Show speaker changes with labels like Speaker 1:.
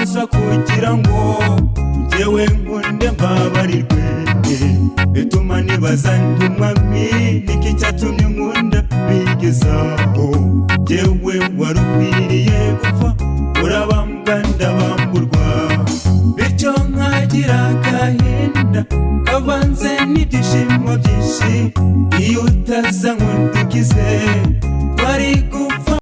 Speaker 1: waza kugira ngo njyewe nkunde mbabarirwe. Bituma nibaza ndi umwami, niki cyatumye nkunda bigezaho. Njyewe wari ukwiriye gupfa, urabambwa ndabamburwa, bityo nkagira agahinda kavanze n'ibyishimo byinshi. Iyo utaza nkundukize twari